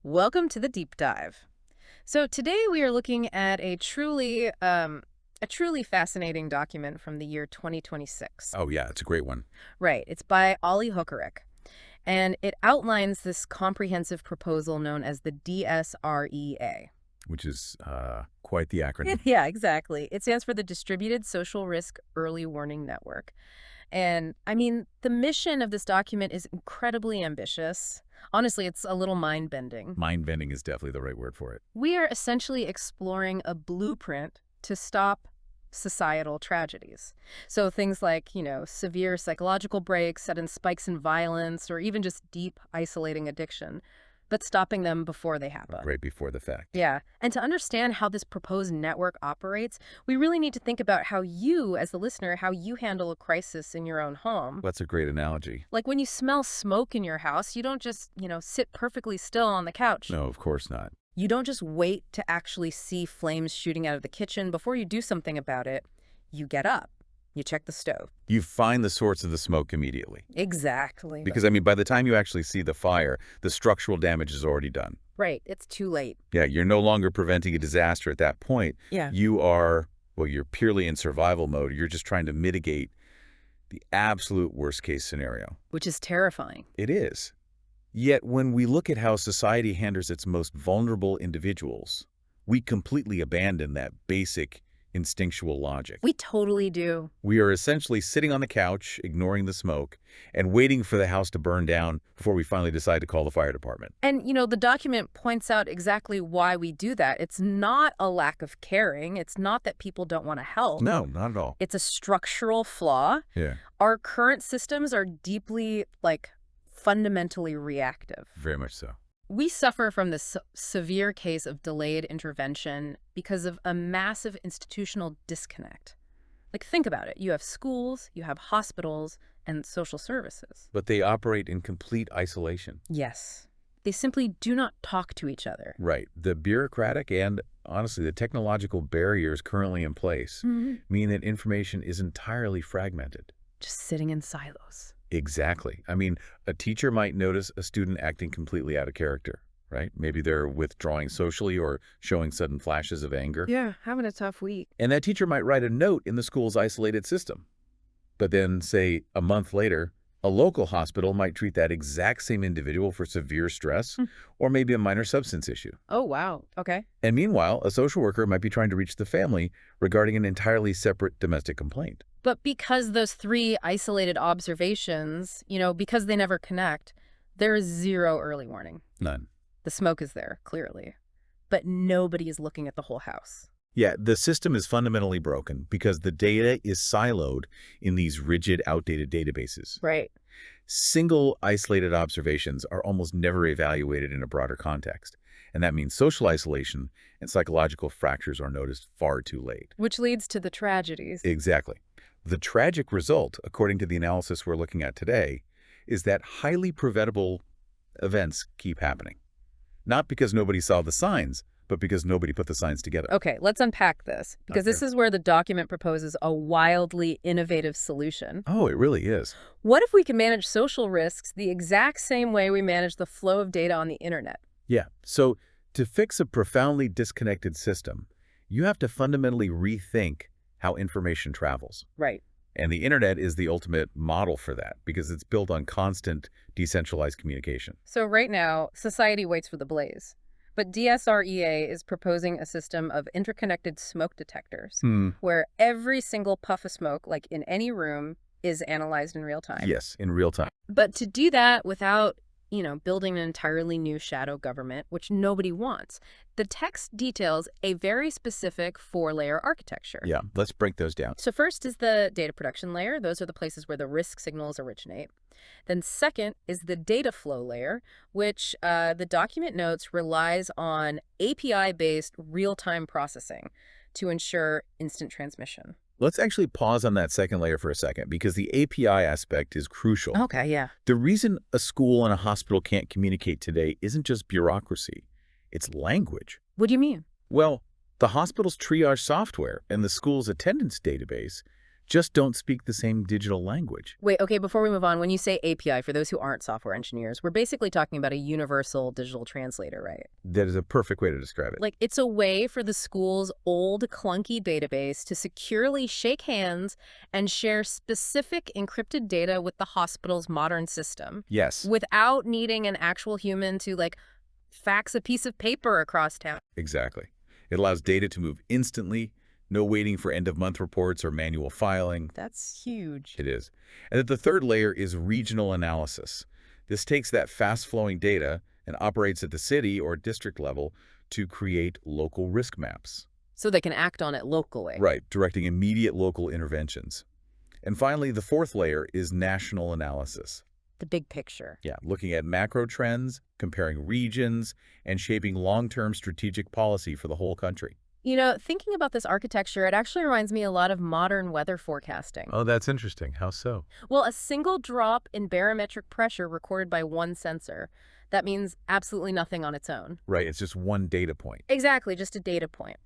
Welcome to the deep dive. So today we are looking at a truly fascinating document from the year 2026. Oh, yeah, it's a great one. Right, it's by Ollie Hukarick, and it outlines this comprehensive proposal known as the DSREA. Which is quite the acronym. Yeah, exactly. It stands for the Distributed Social Risk Early Warning Network. And I mean, the mission of this document is incredibly ambitious. Honestly, it's a little mind-bending. Mind-bending is definitely the right word for it. We are essentially exploring a blueprint to stop societal tragedies. So things like, severe psychological breaks, sudden spikes in violence, or even just deep, isolating addiction, but stopping them before they happen. Right before the fact. Yeah. And to understand how this proposed network operates, we really need to think about how you, as the listener, how you handle a crisis in your own home. That's a great analogy. Like when you smell smoke in your house, you don't just, sit perfectly still on the couch. No, of course not. You don't just wait to actually see flames shooting out of the kitchen before you do something about it. You get up. You check the stove. You find the source of the smoke immediately. Exactly. Because, I mean, by the time you actually see the fire, the structural damage is already done. Right. It's too late. Yeah, you're no longer preventing a disaster at that point. Yeah. You're purely in survival mode. You're just trying to mitigate the absolute worst case scenario. Which is terrifying. It is. Yet when we look at how society handles its most vulnerable individuals, we completely abandon that basic instinctual logic. We totally do. We are essentially sitting on the couch, ignoring the smoke, and waiting for the house to burn down before we finally decide to call the fire department. And, the document points out exactly why we do that. It's not a lack of caring. It's not that people don't want to help. No, not at all. It's a structural flaw. Yeah, Our current systems are deeply, fundamentally reactive. very much so. We suffer from this severe case of delayed intervention because of a massive institutional disconnect. Think about it. You have schools, you have hospitals, and social services. But they operate in complete isolation. Yes. They simply do not talk to each other. Right. The bureaucratic and, honestly, the technological barriers currently in place mean that information is entirely fragmented. Just sitting in silos. Exactly. I mean, a teacher might notice a student acting completely out of character, right? Maybe they're withdrawing socially or showing sudden flashes of anger. Yeah, having a tough week. And that teacher might write a note in the school's isolated system. But then, say, a month later, a local hospital might treat that exact same individual for severe stress or maybe a minor substance issue. Oh, wow. Okay. And meanwhile, a social worker might be trying to reach the family regarding an entirely separate domestic complaint. But because those three isolated observations, because they never connect, there is zero early warning. None. The smoke is there, clearly. But nobody is looking at the whole house. Yeah, the system is fundamentally broken because the data is siloed in these rigid, outdated databases. Right. Single isolated observations are almost never evaluated in a broader context. And that means social isolation and psychological fractures are noticed far too late. Which leads to the tragedies. Exactly. The tragic result, according to the analysis we're looking at today, is that highly preventable events keep happening. Not because nobody saw the signs, but because nobody put the signs together. Okay, let's unpack this, because this is where the document proposes a wildly innovative solution. Oh, it really is. What if we can manage social risks the exact same way we manage the flow of data on the internet? Yeah. So to fix a profoundly disconnected system, you have to fundamentally rethink how information travels. Right. And the internet is the ultimate model for that because it's built on constant decentralized communication. So right now, society waits for the blaze. But DSREA is proposing a system of interconnected smoke detectors where every single puff of smoke, like in any room, is analyzed in real time. Yes, in real time. But to do that without, building an entirely new shadow government, which nobody wants, the text details a very specific four-layer architecture. Yeah, let's break those down. So first is the data production layer. Those are the places where the risk signals originate. Then second is the data flow layer, which the document notes relies on API-based real-time processing to ensure instant transmission. Let's actually pause on that second layer for a second because the API aspect is crucial. Okay, yeah. The reason a school and a hospital can't communicate today isn't just bureaucracy, it's language. What do you mean? Well, the hospital's triage software and the school's attendance database just don't speak the same digital language. Wait, okay, before we move on, when you say API, for those who aren't software engineers, we're basically talking about a universal digital translator, right? That is a perfect way to describe it. Like, it's a way for the school's old, clunky database to securely shake hands and share specific encrypted data with the hospital's modern system Yes, without needing an actual human to, like, fax a piece of paper across town. exactly. It allows data to move instantly, no waiting for end-of-month reports or manual filing. That's huge. It is. And then the third layer is regional analysis. This takes that fast-flowing data and operates at the city or district level to create local risk maps. So they can act on it locally. Right, directing immediate local interventions. And finally, the fourth layer is national analysis. The big picture. Yeah, looking at macro trends, comparing regions, and shaping long-term strategic policy for the whole country. You know, thinking about this architecture, it actually reminds me a lot of modern weather forecasting. Oh, that's interesting. How so? Well, a single drop in barometric pressure recorded by one sensor, that means absolutely nothing on its own. Right, it's just one data point. Exactly, just a data point.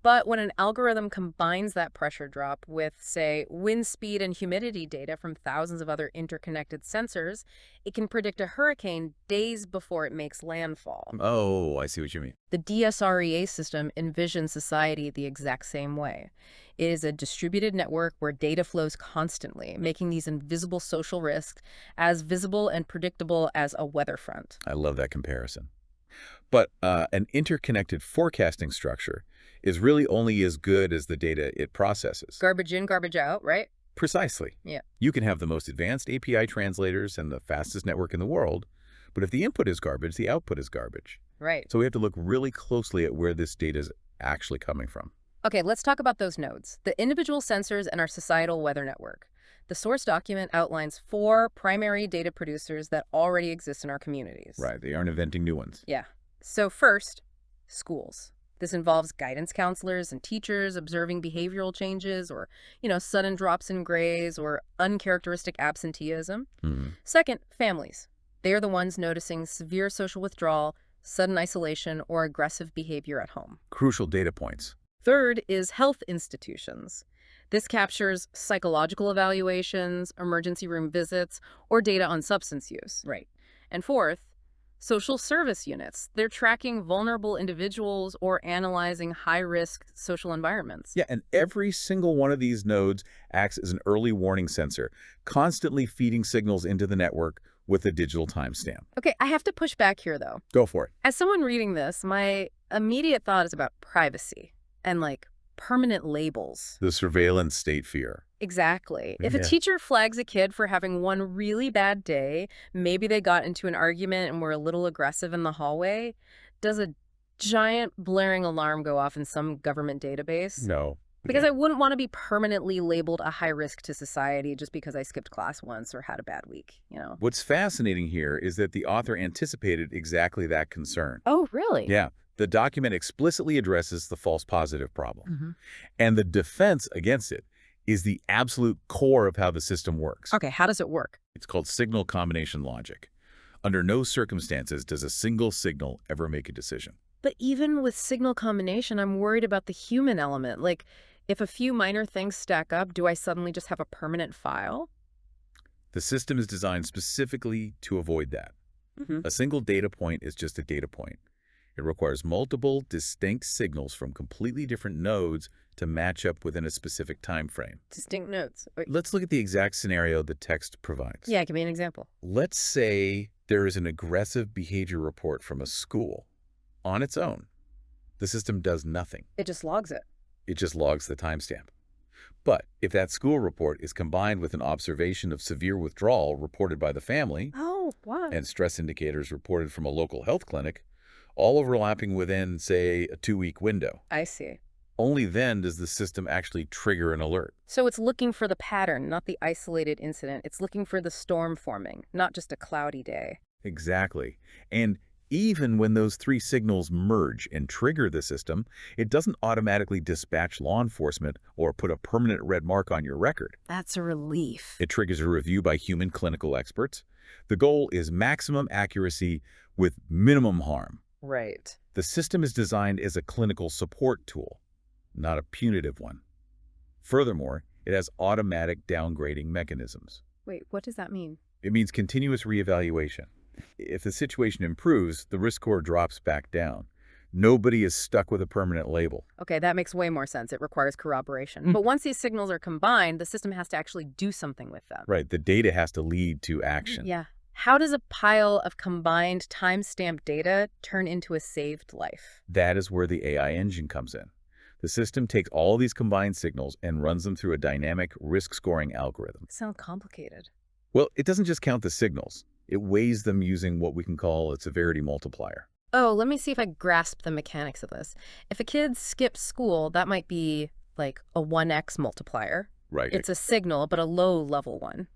But when an algorithm combines that pressure drop with, say, wind speed and humidity data from thousands of other interconnected sensors, it can predict a hurricane days before it makes landfall. Oh, I see what you mean. The DSREA system envisions society the exact same way. It is a distributed network where data flows constantly, making these invisible social risks as visible and predictable as a weather front. I love that comparison. But an interconnected forecasting structure is really only as good as the data it processes. Garbage in, garbage out, right? Precisely. Yeah. You can have the most advanced API translators and the fastest network in the world, but if the input is garbage, the output is garbage. Right. So we have to look really closely at where this data is actually coming from. Okay, let's talk about those nodes, the individual sensors and our societal weather network. The source document outlines 4 primary data producers that already exist in our communities. Right, they aren't inventing new ones. Yeah. So first, schools. This involves guidance counselors and teachers observing behavioral changes or, sudden drops in grades or uncharacteristic absenteeism. Second, families. They are the ones noticing severe social withdrawal, sudden isolation, or aggressive behavior at home. Crucial data points. Third is health institutions. This captures psychological evaluations, emergency room visits, or data on substance use. Right. And fourth, social service units. They're tracking vulnerable individuals or analyzing high-risk social environments. Yeah, and every single one of these nodes acts as an early warning sensor, constantly feeding signals into the network with a digital timestamp. Okay, I have to push back here, though. Go for it. As someone reading this, my immediate thought is about privacy and, permanent labels. The surveillance state fear. Exactly. If a Yeah. teacher flags a kid for having one really bad day, maybe they got into an argument and were a little aggressive in the hallway, does a giant blaring alarm go off in some government database? No. Because I wouldn't want to be permanently labeled a high risk to society just because I skipped class once or had a bad week. What's fascinating here is that the author anticipated exactly that concern. Oh, really? Yeah. The document explicitly addresses the false positive problem. Mm-hmm. And the defense against it is the absolute core of how the system works. Okay, how does it work? It's called signal combination logic. Under no circumstances does a single signal ever make a decision. But even with signal combination, I'm worried about the human element. If a few minor things stack up, do I suddenly just have a permanent file? The system is designed specifically to avoid that. Mm-hmm. A single data point is just a data point. It requires multiple, distinct signals from completely different nodes to match up within a specific time frame. Distinct notes. Wait. Let's look at the exact scenario the text provides. Yeah, give me an example. Let's say there is an aggressive behavior report from a school. On its own, the system does nothing. It just logs it. It just logs the timestamp. But if that school report is combined with an observation of severe withdrawal reported by the family Oh, wow. and stress indicators reported from a local health clinic, all overlapping within, say, a 2-week window, I see. only then does the system actually trigger an alert. So it's looking for the pattern, not the isolated incident. It's looking for the storm forming, not just a cloudy day. Exactly. And even when those 3 signals merge and trigger the system, it doesn't automatically dispatch law enforcement or put a permanent red mark on your record. That's a relief. It triggers a review by human clinical experts. The goal is maximum accuracy with minimum harm. Right. The system is designed as a clinical support tool, not a punitive one. Furthermore, It has automatic downgrading mechanisms. Wait, what does that mean? It means continuous reevaluation. If the situation improves, the risk score drops back down. Nobody is stuck with a permanent label. Okay, that makes way more sense. It requires corroboration. But once these signals are combined, the system has to actually do something with them. Right, the data has to lead to action. Yeah. How does a pile of combined timestamped data turn into a saved life? That is where the AI engine comes in. The system takes all these combined signals and runs them through a dynamic risk-scoring algorithm. Sounds complicated. Well, it doesn't just count the signals. It weighs them using what we can call a severity multiplier. Oh, let me see if I grasp the mechanics of this. If a kid skips school, that might be like a 1x multiplier. Right. It's a signal, but a low-level one.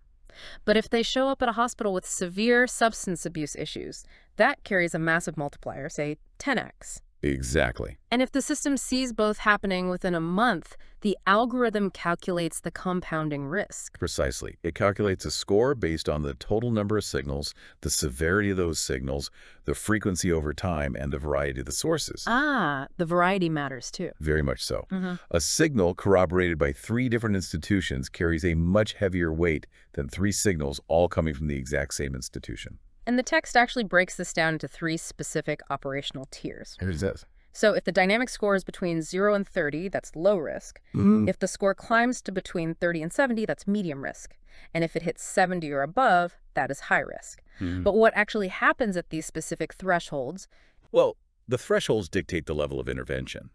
But if they show up at a hospital with severe substance abuse issues, that carries a massive multiplier, say 10x. Exactly. And if the system sees both happening within a month, the algorithm calculates the compounding risk. Precisely. It calculates a score based on the total number of signals, the severity of those signals, the frequency over time, and the variety of the sources. Ah, the variety matters too. Very much so. A signal corroborated by 3 different institutions carries a much heavier weight than 3 signals all coming from the exact same institution. And the text actually breaks this down into 3 specific operational tiers. Here it is. So if the dynamic score is between 0 and 30, that's low risk. If the score climbs to between 30 and 70, that's medium risk. And if it hits 70 or above, that is high risk. But what actually happens at these specific thresholds? Well, the thresholds dictate the level of intervention.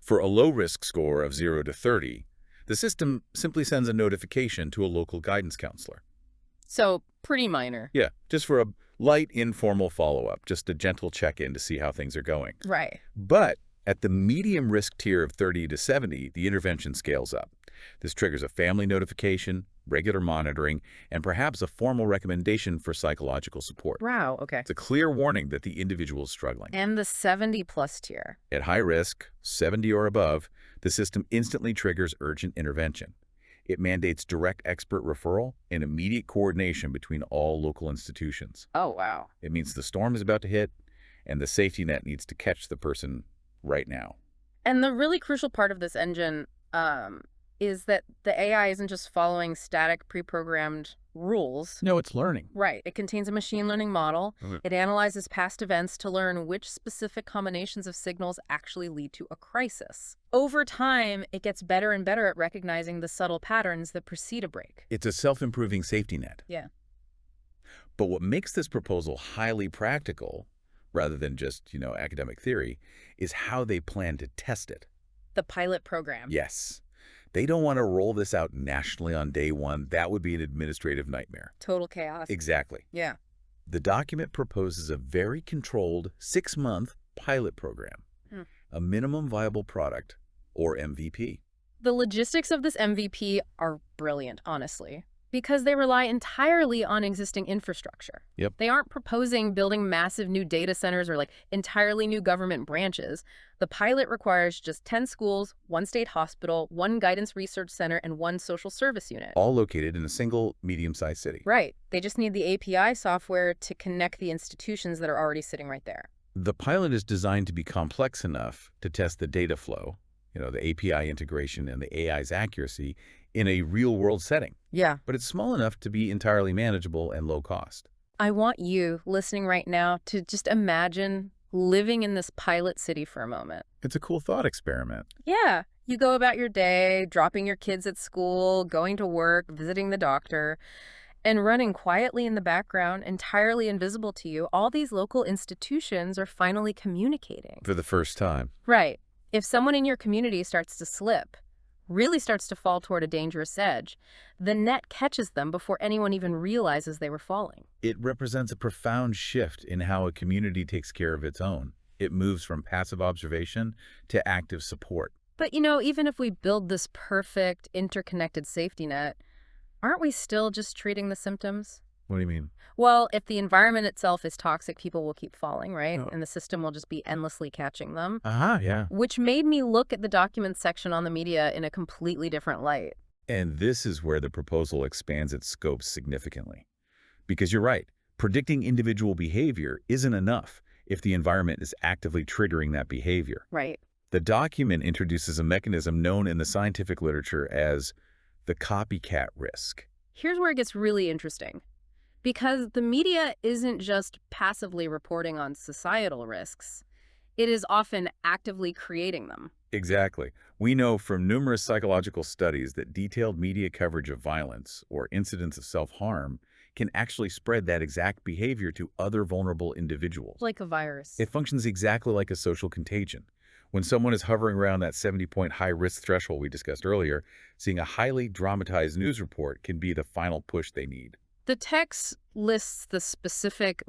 For a low-risk score of 0 to 30, the system simply sends a notification to a local guidance counselor. So pretty minor. Yeah, just for a light, informal follow-up, just a gentle check-in to see how things are going. Right. But at the medium risk tier of 30 to 70, the intervention scales up. This triggers a family notification, regular monitoring, and perhaps a formal recommendation for psychological support. Wow, okay. It's a clear warning that the individual is struggling. And the 70-plus tier. At high risk, 70 or above, the system instantly triggers urgent intervention. It mandates direct expert referral and immediate coordination between all local institutions. Oh, wow. It means the storm is about to hit, and the safety net needs to catch the person right now. And the really crucial part of this engine is that the AI isn't just following static pre-programmed rules. No, it's learning. Right. It contains a machine learning model. It analyzes past events to learn which specific combinations of signals actually lead to a crisis. Over time, it gets better and better at recognizing the subtle patterns that precede a break. It's a self-improving safety net. Yeah. But what makes this proposal highly practical, rather than just, academic theory, is how they plan to test it. The pilot program. Yes. They don't want to roll this out nationally on day one. That would be an administrative nightmare. Total chaos. Exactly. Yeah. The document proposes a very controlled 6-month pilot program, a minimum viable product, or MVP. The logistics of this MVP are brilliant, honestly, because they rely entirely on existing infrastructure. Yep. They aren't proposing building massive new data centers or entirely new government branches. The pilot requires just 10 schools, 1 state hospital, 1 guidance research center, and 1 social service unit. All located in a single medium-sized city. Right. They just need the API software to connect the institutions that are already sitting right there. The pilot is designed to be complex enough to test the data flow, the API integration and the AI's accuracy in a real-world setting. Yeah. But it's small enough to be entirely manageable and low cost. I want you, listening right now, to just imagine living in this pilot city for a moment. It's a cool thought experiment. Yeah. You go about your day, dropping your kids at school, going to work, visiting the doctor, and running quietly in the background, entirely invisible to you, all these local institutions are finally communicating. For the first time. Right. If someone in your community starts to slip, really starts to fall toward a dangerous edge, the net catches them before anyone even realizes they were falling. It represents a profound shift in how a community takes care of its own. It moves from passive observation to active support. But, even if we build this perfect, interconnected safety net, aren't we still just treating the symptoms? What do you mean? Well, if the environment itself is toxic, people will keep falling, right? Oh. And the system will just be endlessly catching them. Yeah. Which made me look at the documents section on the media in a completely different light. And this is where the proposal expands its scope significantly. Because you're right, predicting individual behavior isn't enough if the environment is actively triggering that behavior. Right. The document introduces a mechanism known in the scientific literature as the copycat risk. Here's where it gets really interesting. Because the media isn't just passively reporting on societal risks, it is often actively creating them. Exactly. We know from numerous psychological studies that detailed media coverage of violence or incidents of self-harm can actually spread that exact behavior to other vulnerable individuals. Like a virus. It functions exactly like a social contagion. When someone is hovering around that 70-point high-risk threshold we discussed earlier, seeing a highly dramatized news report can be the final push they need. The text lists the specific,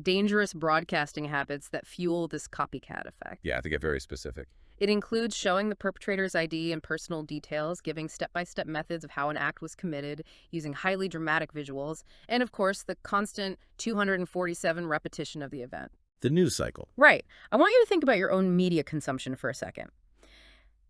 dangerous broadcasting habits that fuel this copycat effect. Yeah, to get very specific. It includes showing the perpetrator's ID and personal details, giving step-by-step methods of how an act was committed, using highly dramatic visuals, and of course, the constant 247 repetition of the event. The news cycle. Right. I want you to think about your own media consumption for a second.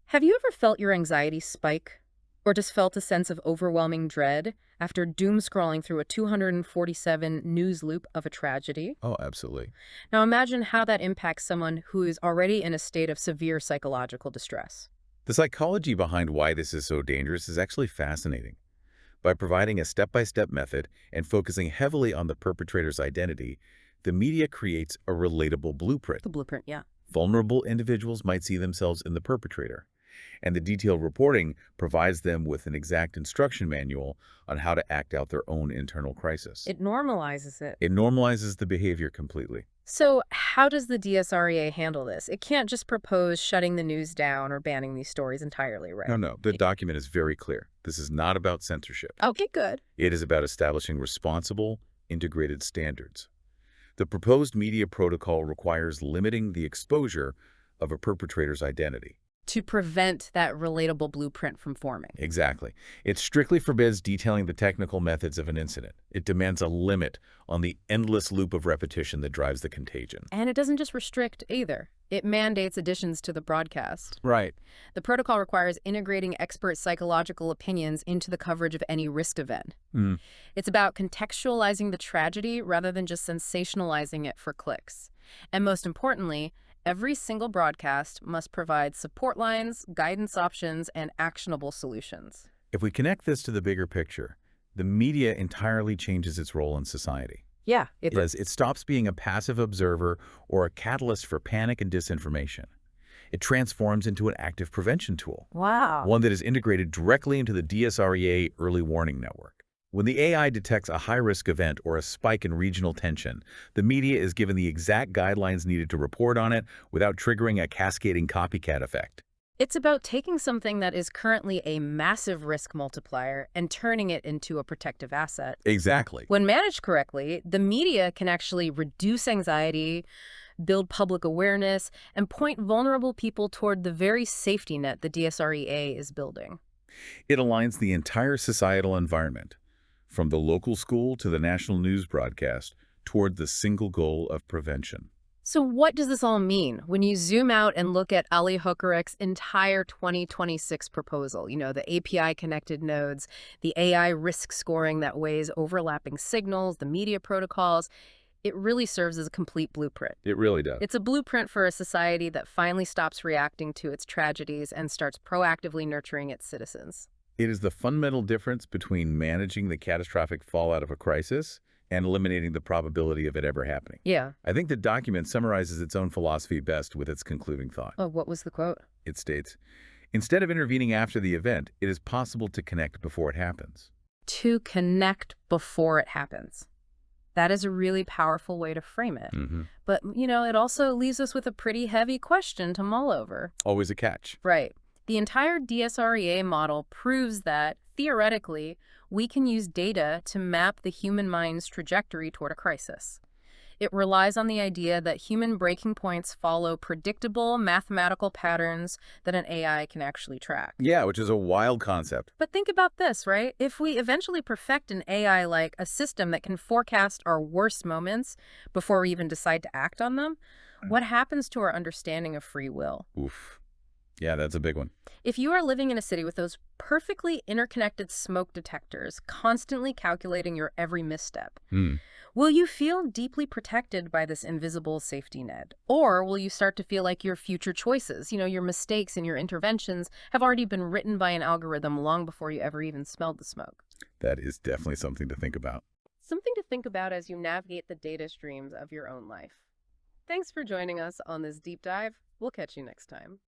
Have you ever felt your anxiety spike? Or just felt a sense of overwhelming dread after doom scrolling through a 247 news loop of a tragedy? Oh, absolutely. Now imagine how that impacts someone who is already in a state of severe psychological distress. The psychology behind why this is so dangerous is actually fascinating. By providing a step-by-step method and focusing heavily on the perpetrator's identity, the media creates a relatable blueprint. The blueprint, yeah. Vulnerable individuals might see themselves in the perpetrator, and the detailed reporting provides them with an exact instruction manual on how to act out their own internal crisis. It normalizes it. It normalizes the behavior completely. So how does the DSREA handle this? It can't just propose shutting the news down or banning these stories entirely, right? No. The document is very clear. This is not about censorship. Okay, good. It is about establishing responsible, integrated standards. The proposed media protocol requires limiting the exposure of a perpetrator's identity. To prevent that relatable blueprint from forming. Exactly. It strictly forbids detailing the technical methods of an incident. It demands a limit on the endless loop of repetition that drives the contagion. And it doesn't just restrict either. It mandates additions to the broadcast. Right. The protocol requires integrating expert psychological opinions into the coverage of any risk event. It's about contextualizing the tragedy rather than just sensationalizing it for clicks. And most importantly, every single broadcast must provide support lines, guidance options, and actionable solutions. If we connect this to the bigger picture, the media entirely changes its role in society. Yeah, It stops being a passive observer or a catalyst for panic and disinformation. It transforms into an active prevention tool, Wow. one that is integrated directly into the DSREA early warning network. When the AI detects a high-risk event or a spike in regional tension, the media is given the exact guidelines needed to report on it without triggering a cascading copycat effect. It's about taking something that is currently a massive risk multiplier and turning it into a protective asset. Exactly. When managed correctly, the media can actually reduce anxiety, build public awareness, and point vulnerable people toward the very safety net the DSREA is building. It aligns the entire societal environment, from the local school to the national news broadcast, toward the single goal of prevention. So what does this all mean when you zoom out and look at Ali Hokarek's entire 2026 proposal? The API-connected nodes, the AI risk scoring that weighs overlapping signals, the media protocols. It really serves as a complete blueprint. It really does. It's a blueprint for a society that finally stops reacting to its tragedies and starts proactively nurturing its citizens. It is the fundamental difference between managing the catastrophic fallout of a crisis and eliminating the probability of it ever happening. Yeah. I think the document summarizes its own philosophy best with its concluding thought. Oh, what was the quote? It states, "Instead of intervening after the event, it is possible to connect before it happens." To connect before it happens. That is a really powerful way to frame it. But, it also leaves us with a pretty heavy question to mull over. Always a catch. Right. The entire DSREA model proves that, theoretically, we can use data to map the human mind's trajectory toward a crisis. It relies on the idea that human breaking points follow predictable mathematical patterns that an AI can actually track. Yeah, which is a wild concept. But think about this, right? If we eventually perfect an AI like a system that can forecast our worst moments before we even decide to act on them, what happens to our understanding of free will? Oof. Yeah, that's a big one. If you are living in a city with those perfectly interconnected smoke detectors constantly calculating your every misstep, Will you feel deeply protected by this invisible safety net? Or will you start to feel like your future choices, your mistakes and your interventions have already been written by an algorithm long before you ever even smelled the smoke? That is definitely something to think about. Something to think about as you navigate the data streams of your own life. Thanks for joining us on this deep dive. We'll catch you next time.